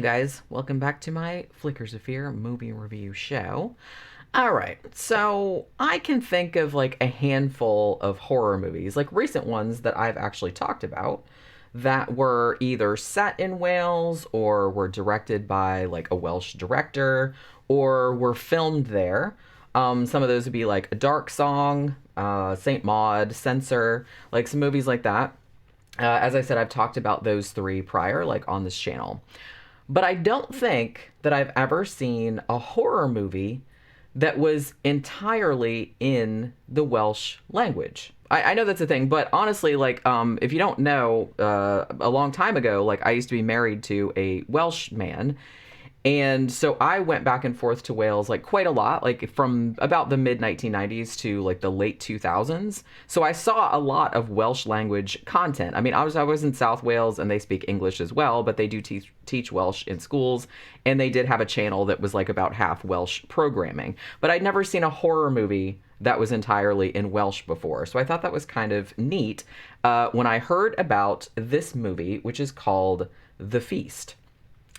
Hey guys, welcome back to my Flickers of Fear movie review show. Alright, so I can think of like a handful of horror movies, like recent ones that I've actually talked about, that were either set in Wales or were directed by like a Welsh director or were filmed there. Some of those would be like A Dark Song, Saint Maud, Censor, like some movies like that. As I said, I've talked about those three prior, like on this channel. But I don't think that I've ever seen a horror movie that was entirely in the Welsh language. I know that's a thing, but honestly, like, if you don't know, a long time ago, like, I used to be married to a Welsh man. And so I went back and forth to Wales like quite a lot, like from about the mid 1990s to like the late 2000s. So I saw a lot of Welsh language content. I mean, I was in South Wales and they speak English as well, but they do teach Welsh in schools, and they did have a channel that was like about half Welsh programming. But I'd never seen a horror movie that was entirely in Welsh before. So I thought that was kind of neat when I heard about this movie, which is called The Feast.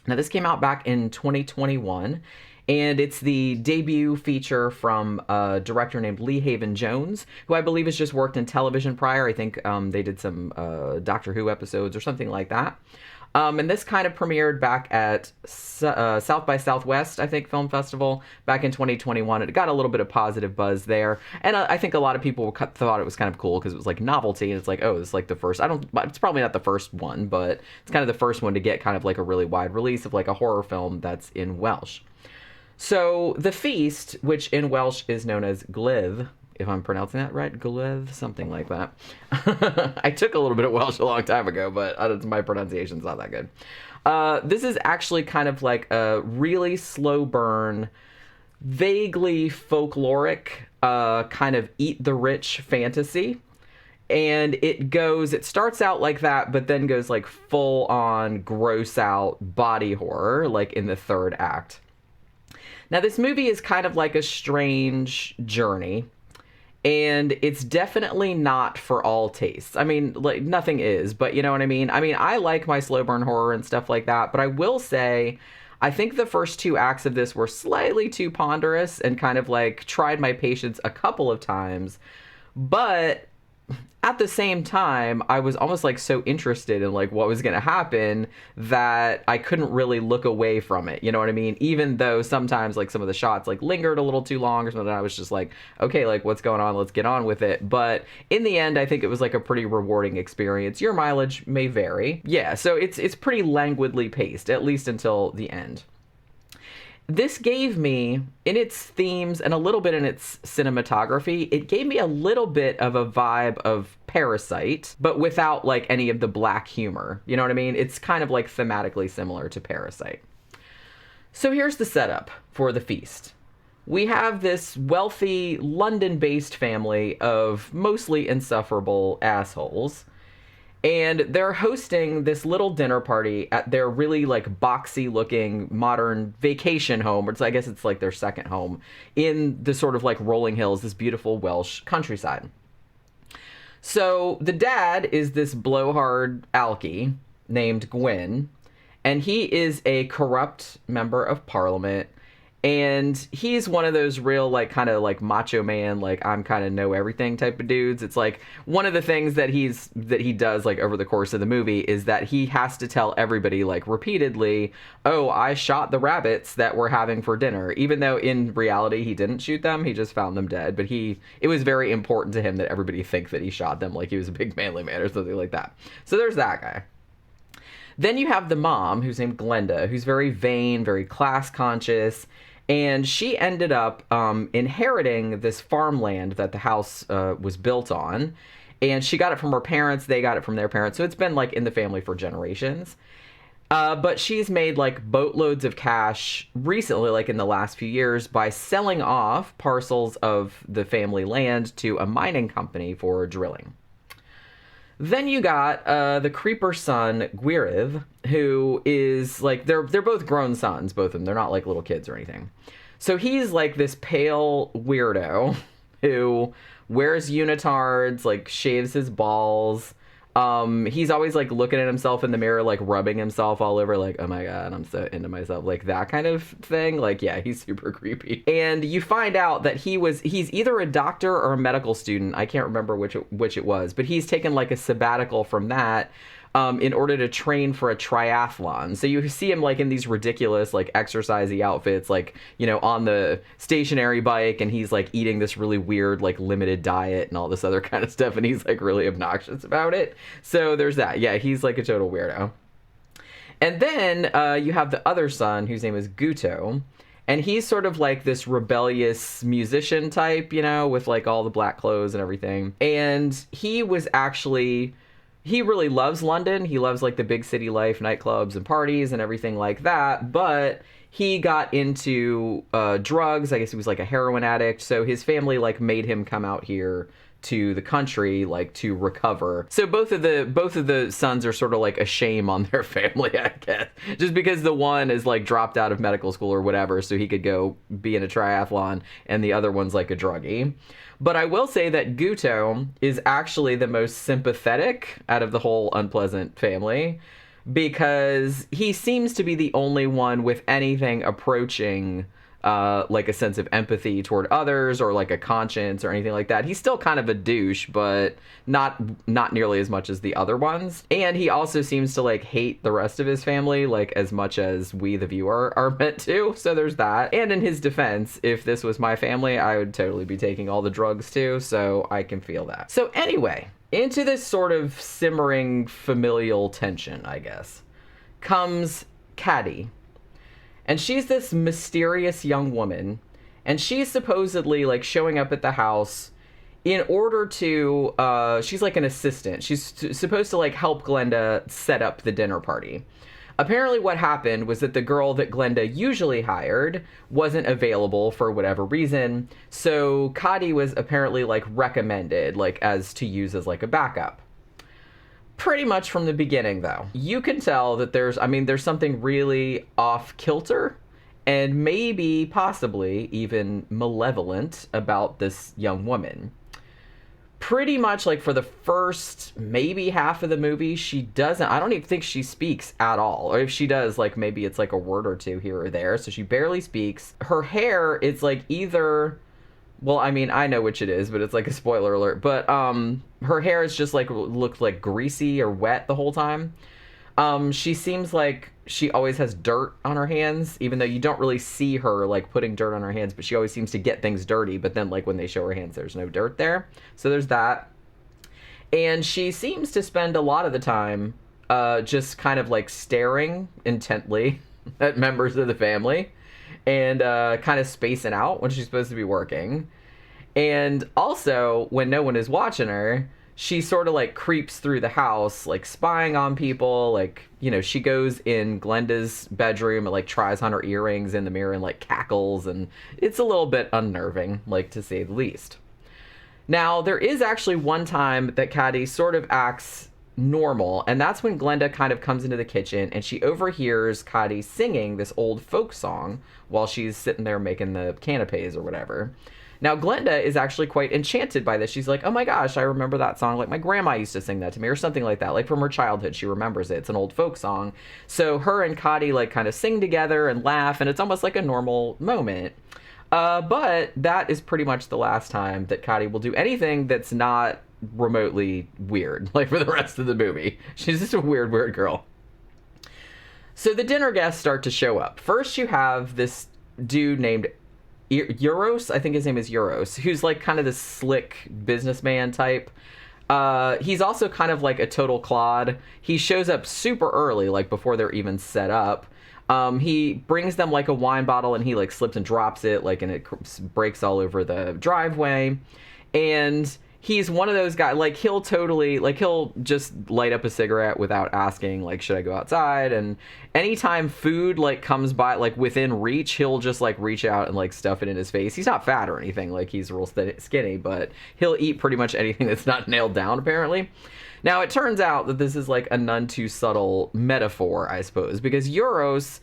Now, this came out back in 2021, and it's the debut feature from a director named Lee Haven Jones, who I believe has just worked in television prior. I think they did some Doctor Who episodes or something like that. And this kind of premiered back at South by Southwest, I think, Film Festival back in 2021. It got a little bit of positive buzz there. And I think a lot of people thought it was kind of cool because it was like novelty. And it's like, oh, this is like the first. It's probably not the first one, but it's kind of the first one to get kind of like a really wide release of like a horror film that's in Welsh. So The Feast, which in Welsh is known as Gwledd, if I'm pronouncing that right, Gwledd, something like that. I took a little bit of Welsh a long time ago, but my pronunciation's not that good. This is actually kind of like a really slow burn, vaguely folkloric, kind of eat the rich fantasy. And it starts out like that, but then goes like full on gross out body horror, like in the third act. Now, this movie is kind of like a strange journey. And it's definitely not for all tastes. I mean, like, nothing is, but you know what I mean? I mean, I like my slow burn horror and stuff like that, but I will say, I think the first two acts of this were slightly too ponderous and kind of like tried my patience a couple of times. But at the same time, I was almost like so interested in like what was going to happen that I couldn't really look away from it. You know what I mean? Even though sometimes like some of the shots like lingered a little too long or something, I was just like, okay, like what's going on? Let's get on with it. But in the end, I think it was like a pretty rewarding experience. Your mileage may vary. Yeah, so it's pretty languidly paced, at least until the end. This gave me, in its themes and a little bit in its cinematography, it gave me a little bit of a vibe of Parasite, but without like any of the black humor. You know what I mean? It's kind of like thematically similar to Parasite. So here's the setup for The Feast. We have this wealthy London-based family of mostly insufferable assholes. And they're hosting this little dinner party at their really like boxy looking modern vacation home, or I guess it's like their second home in the sort of like rolling hills, this beautiful Welsh countryside. So the dad is this blowhard alky named Gwen, and he is a corrupt member of parliament. And he's one of those real, like, kind of, like, macho man, like, I'm kind of know everything type of dudes. It's, like, one of the things that he does, like, over the course of the movie is that he has to tell everybody, like, repeatedly, oh, I shot the rabbits that we're having for dinner. Even though, in reality, he didn't shoot them. He just found them dead. But it was very important to him that everybody think that he shot them, like he was a big manly man or something like that. So there's that guy. Then you have the mom, who's named Glenda, who's very vain, very class conscious. And she ended up inheriting this farmland that the house was built on. And she got it from her parents. They got it from their parents. So it's been like in the family for generations. But she's made like boatloads of cash recently, like in the last few years, by selling off parcels of the family land to a mining company for drilling. Then you got the creeper son, Gareth, who is like, they're both grown sons, both of them. They're not like little kids or anything. So he's like this pale weirdo who wears unitards, like shaves his balls, He's always like looking at himself in the mirror, like rubbing himself all over, like, oh my God, I'm so into myself, like that kind of thing. Like, yeah, he's super creepy. And you find out that he's either a doctor or a medical student. I can't remember which it was, but he's taken like a sabbatical from that in order to train for a triathlon. So you see him like in these ridiculous like exercisey outfits, like, you know, on the stationary bike, and he's like eating this really weird like limited diet and all this other kind of stuff, and he's like really obnoxious about it. So there's that. Yeah, he's like a total weirdo. And then you have the other son, whose name is Guto, and he's sort of like this rebellious musician type, you know, with like all the black clothes and everything. And he really loves London. He loves like the big city life, nightclubs and parties and everything like that. But he got into drugs. I guess he was like a heroin addict. So his family like made him come out here to the country, like to recover. So both of the sons are sort of like a shame on their family, I guess, just because the one is like dropped out of medical school or whatever, so he could go be in a triathlon, and the other one's like a druggie. But I will say that Guto is actually the most sympathetic out of the whole unpleasant family, because he seems to be the only one with anything approaching like a sense of empathy toward others or like a conscience or anything like that. He's still kind of a douche, but not nearly as much as the other ones. And he also seems to like hate the rest of his family like as much as we, the viewer, are meant to. So there's that. And in his defense, if this was my family, I would totally be taking all the drugs too. So I can feel that. So anyway, into this sort of simmering familial tension, I guess, comes Caddy. And she's this mysterious young woman, and she's supposedly like showing up at the house in order to, she's like an assistant. She's supposed to like help Glenda set up the dinner party. Apparently what happened was that the girl that Glenda usually hired wasn't available for whatever reason. So Cody was apparently like recommended like as to use as like a backup. Pretty much from the beginning, though, you can tell that there's something really off kilter and maybe possibly even malevolent about this young woman. Pretty much like for the first maybe half of the movie, I don't even think she speaks at all. Or if she does, like maybe it's like a word or two here or there. So she barely speaks. Her hair is like either... Well, I mean, I know which it is, but it's like a spoiler alert. But her hair is just like looked like greasy or wet the whole time. She seems like she always has dirt on her hands, even though you don't really see her like putting dirt on her hands, but she always seems to get things dirty. But then like when they show her hands, there's no dirt there. So there's that. And she seems to spend a lot of the time just kind of like staring intently at members of the family. And kind of spacing out when she's supposed to be working. And also, when no one is watching her, she sort of like creeps through the house, like spying on people. Like, you know, she goes in Glenda's bedroom and like tries on her earrings in the mirror and like cackles. And it's a little bit unnerving, like to say the least. Now, there is actually one time that Caddy sort of acts normal, and that's when Glenda kind of comes into the kitchen and she overhears Cody singing this old folk song while she's sitting there making the canapes or whatever. Now Glenda is actually quite enchanted by this. She's like, oh my gosh, I remember that song, like my grandma used to sing that to me or something like that, like from her childhood. She remembers it. It's an old folk song. So her and Cody like kind of sing together and laugh, and it's almost like a normal moment. But that is pretty much the last time that Cody will do anything that's not remotely weird, like for the rest of the movie. She's just a weird girl. So the dinner guests start to show up. First you have this dude named Euros, I think his name is Euros, who's like kind of this slick businessman type. He's also kind of like a total clod. He shows up super early, like before they're even set up. He brings them like a wine bottle and he like slips and drops it, like, and it breaks all over the driveway. And he's one of those guys, like, he'll just light up a cigarette without asking, like, should I go outside? And anytime food, like, comes by, like, within reach, he'll just, like, reach out and, like, stuff it in his face. He's not fat or anything, like, he's real skinny, but he'll eat pretty much anything that's not nailed down, apparently. Now, it turns out that this is, like, a none too subtle metaphor, I suppose, because Euros,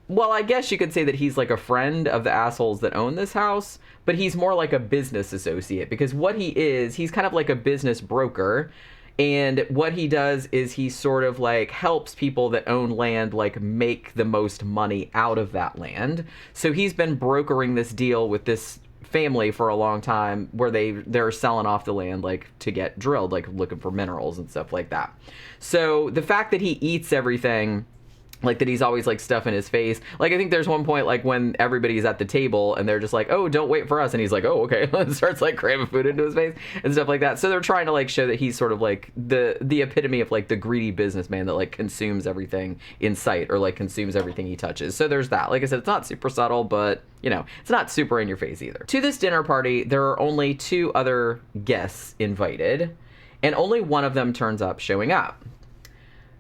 well, I guess you could say that he's like a friend of the assholes that own this house, but he's more like a business associate, because what he is, he's kind of like a business broker, And what he does is he sort of like helps people that own land like make the most money out of that land. So he's been brokering this deal with this family for a long time where they're selling off the land like to get drilled, like looking for minerals and stuff like that. So the fact that he eats everything, like that he's always like stuff in his face. Like I think there's one point like when everybody's at the table and they're just like, oh, don't wait for us. And he's like, oh, okay. And starts like cramming food into his face and stuff like that. So they're trying to like show that he's sort of like the epitome of like the greedy businessman that like consumes everything in sight or like consumes everything he touches. So there's that. Like I said, it's not super subtle, but you know, it's not super in your face either. To this dinner party, there are only 2 other guests invited, and only one of them turns up showing up.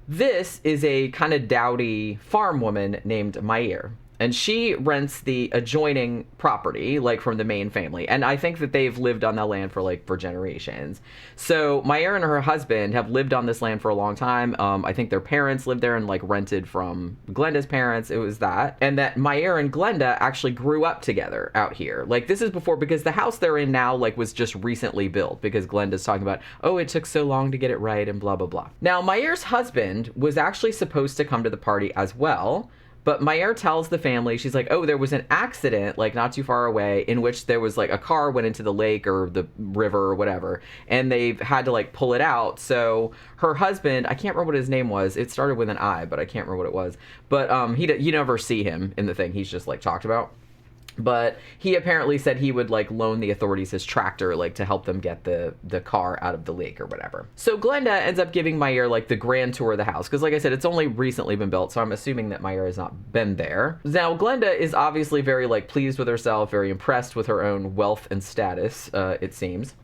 This is a kind of dowdy farm woman named Mair, and she rents the adjoining property, like from the main family. And I think that they've lived on that land for generations. So Mair and her husband have lived on this land for a long time. I think their parents lived there and like rented from Glenda's parents. It was that. And that Mair and Glenda actually grew up together out here. Like this is before, because the house they're in now like was just recently built, because Glenda's talking about, oh, it took so long to get it right and blah, blah, blah. Now Mair's husband was actually supposed to come to the party as well. But Mair tells the family, she's like, oh, there was an accident, like, not too far away, in which there was, like, a car went into the lake or the river or whatever, and they've had to, like, pull it out. So her husband, I can't remember what his name was. It started with an I, but I can't remember what it was. But you never see him in the thing. He's just, like, talked about. But he apparently said he would like loan the authorities his tractor like to help them get the car out of the lake or whatever. So Glenda ends up giving Mair like the grand tour of the house, because like I said, it's only recently been built, so I'm assuming that Mair has not been there. Now Glenda is obviously very like pleased with herself, very impressed with her own wealth and status, it seems.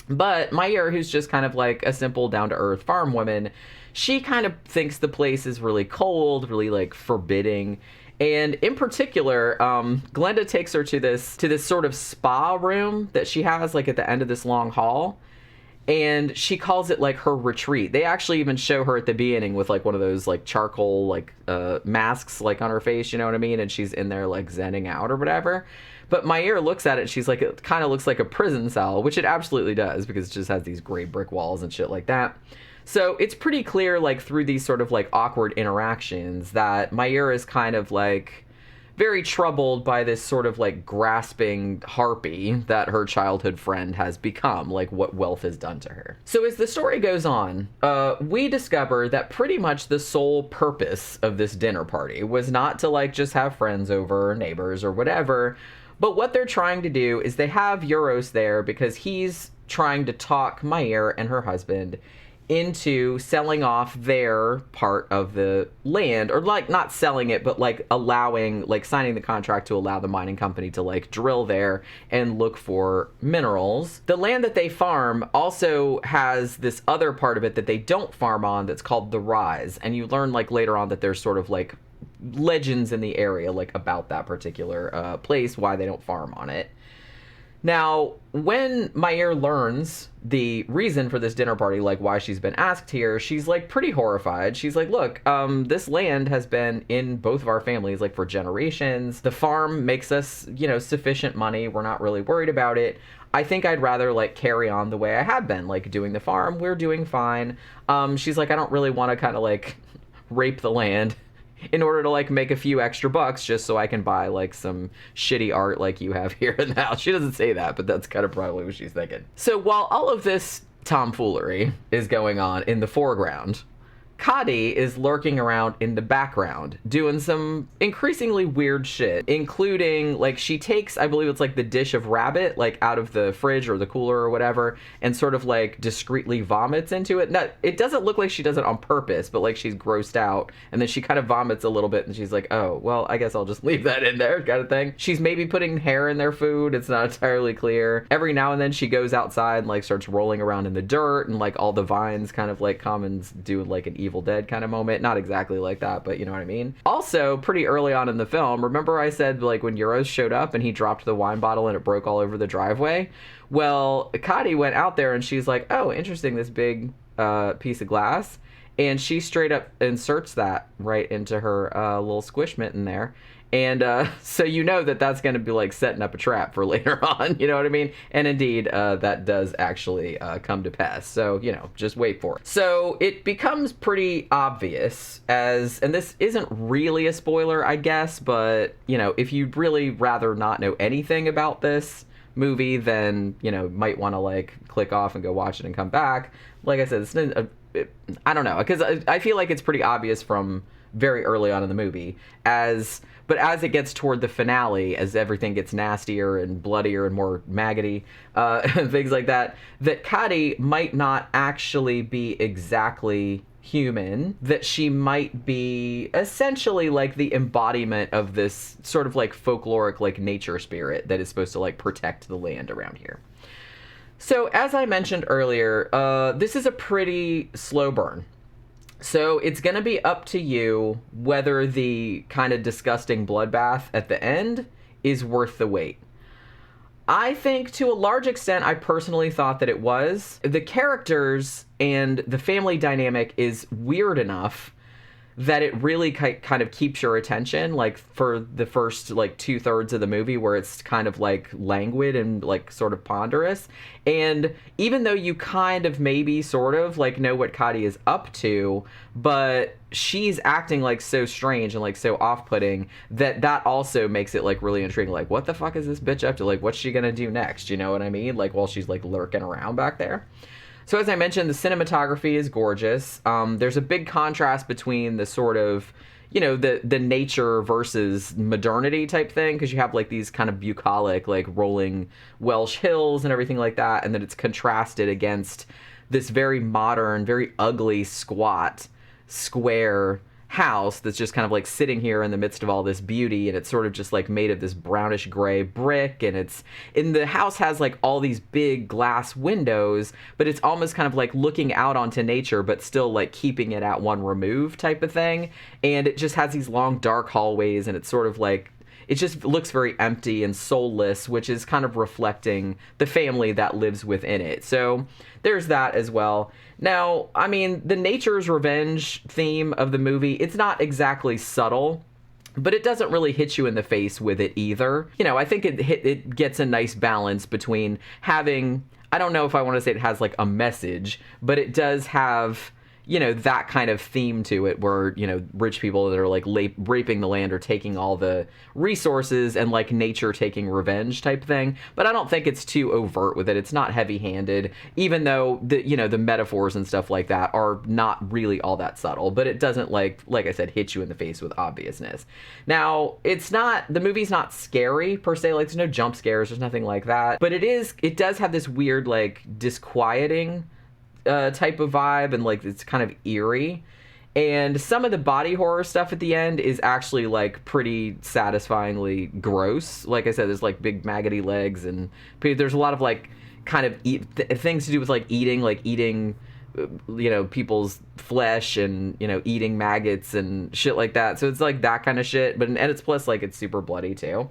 But Mair, who's just kind of like a simple down-to-earth farm woman, she kind of thinks the place is really cold, really like forbidding. And in particular, Glenda takes her to this sort of spa room that she has like at the end of this long hall. And she calls it like her retreat. They actually even show her at the beginning with like one of those like charcoal like masks like on her face, you know what I mean? And she's in there like zenning out or whatever. But Mair looks at it and she's like, it kind of looks like a prison cell, which it absolutely does, because it just has these gray brick walls and shit like that. So it's pretty clear, like, through these sort of, like, awkward interactions that Mair is kind of, like, very troubled by this sort of, like, grasping harpy that her childhood friend has become, like, what wealth has done to her. So as the story goes on, we discover that pretty much the sole purpose of this dinner party was not to, like, just have friends over or neighbors or whatever, but what they're trying to do is they have Euros there because he's trying to talk Mair and her husband into selling off their part of the land, or like not selling it, but like allowing, like signing the contract to allow the mining company to like drill there and look for minerals. The land that they farm also has this other part of it that they don't farm on that's called the Rise, and you learn like later on that there's sort of like legends in the area like about that particular place, why they don't farm on it. Now, when Mair learns the reason for this dinner party, like why she's been asked here, she's like pretty horrified. She's like, look, this land has been in both of our families like for generations. The farm makes us, you know, sufficient money. We're not really worried about it. I think I'd rather like carry on the way I have been, like doing the farm. We're doing fine. She's like, I don't really want to kind of like rape the land in order to like make a few extra bucks just so I can buy like some shitty art like you have here in the house. She doesn't say that, but that's kind of probably what she's thinking. So while all of this tomfoolery is going on in the foreground, Cody is lurking around in the background doing some increasingly weird shit, including like she takes, I believe it's like the dish of rabbit like out of the fridge or the cooler or whatever, and sort of like discreetly vomits into it. Now, it doesn't look like she does it on purpose, but like she's grossed out, and then she kind of vomits a little bit and she's like, oh, well, I guess I'll just leave that in there kind of thing. She's maybe putting hair in their food. It's not entirely clear. Every now and then she goes outside and like starts rolling around in the dirt, and like all the vines kind of like come and do like an Evil Dead kind of moment. Not exactly like that, but you know what I mean. Also, pretty early on in the film, remember I said like when Euros showed up and he dropped the wine bottle and it broke all over the driveway? Well, Cody went out there and she's like, oh, interesting, this big piece of glass. And she straight up inserts that right into her little squish mitten there. And so you know that that's going to be like setting up a trap for later on, you know what I mean? And indeed, that does actually come to pass. So, you know, just wait for it. So it becomes pretty obvious and this isn't really a spoiler, I guess, but, you know, if you'd really rather not know anything about this movie, then, you know, might want to like click off and go watch it and come back. Like I said, I don't know, because I feel like it's pretty obvious from very early on in the movie, but as it gets toward the finale, as everything gets nastier and bloodier and more maggoty, things like that, that Cody might not actually be exactly human, that she might be essentially like the embodiment of this sort of like folkloric like nature spirit that is supposed to like protect the land around here. So as I mentioned earlier, this is a pretty slow burn. So it's going to be up to you whether the kind of disgusting bloodbath at the end is worth the wait. I think to a large extent, I personally thought that it was. The characters and the family dynamic is weird enough that it really kind of keeps your attention, like for the first like 2/3 of the movie, where it's kind of like languid and like sort of ponderous. And even though you kind of maybe sort of like know what Cody is up to, but she's acting like so strange and like so off-putting that also makes it like really intriguing. Like, what the fuck is this bitch up to? Like, what's she gonna do next? You know what I mean? Like, while she's like lurking around back there. So as I mentioned, the cinematography is gorgeous. There's a big contrast between the sort of, you know, the nature versus modernity type thing, because you have like these kind of bucolic, like rolling Welsh hills and everything like that, and then it's contrasted against this very modern, very ugly, squat, square house that's just kind of like sitting here in the midst of all this beauty, and it's sort of just like made of this brownish gray brick, and the house has like all these big glass windows, but it's almost kind of like looking out onto nature but still like keeping it at one remove type of thing. And it just has these long dark hallways, and it's sort of like it just looks very empty and soulless, which is kind of reflecting the family that lives within it. So there's that as well. Now, I mean, the nature's revenge theme of the movie, it's not exactly subtle, but it doesn't really hit you in the face with it either. You know, I think it gets a nice balance between having, I don't know if I want to say it has like a message, but it does have, you know, that kind of theme to it where, you know, rich people that are like raping the land or taking all the resources, and like nature taking revenge type thing. But I don't think it's too overt with it. It's not heavy-handed, even though the metaphors and stuff like that are not really all that subtle, but it doesn't like I said, hit you in the face with obviousness. Now, the movie's not scary per se, like there's no jump scares, there's nothing like that, but it does have this weird like disquieting type of vibe, and like it's kind of eerie. And some of the body horror stuff at the end is actually like pretty satisfyingly gross. Like I said, there's like big maggoty legs, and there's a lot of like kind of things to do with like eating you know, people's flesh, and, you know, eating maggots and shit like that. So it's like that kind of shit, and it's plus like it's super bloody too.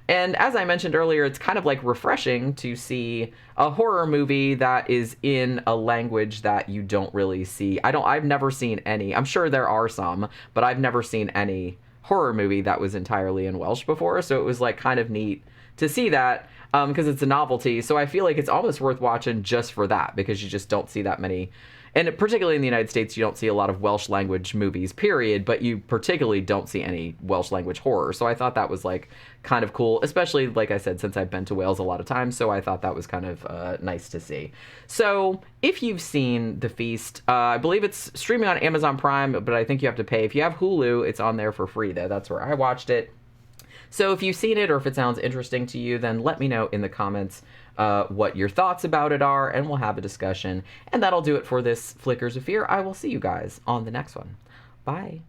And as I mentioned earlier, it's kind of like refreshing to see a horror movie that is in a language that you don't really see. I've never seen any. I'm sure there are some, but I've never seen any horror movie that was entirely in Welsh before. So it was like kind of neat to see that, because it's a novelty. So I feel like it's almost worth watching just for that, because you just don't see that many. And particularly in the United States, you don't see a lot of Welsh language movies, period, but you particularly don't see any Welsh language horror. So I thought that was like kind of cool, especially, like I said, since I've been to Wales a lot of times. So I thought that was kind of nice to see. So if you've seen The Feast, I believe it's streaming on Amazon Prime, but I think you have to pay. If you have Hulu, it's on there for free, though. That's where I watched it. So if you've seen it, or if it sounds interesting to you, then let me know in the comments what your thoughts about it are, and we'll have a discussion. And that'll do it for this Flickers of Fear. I will see you guys on the next one. Bye.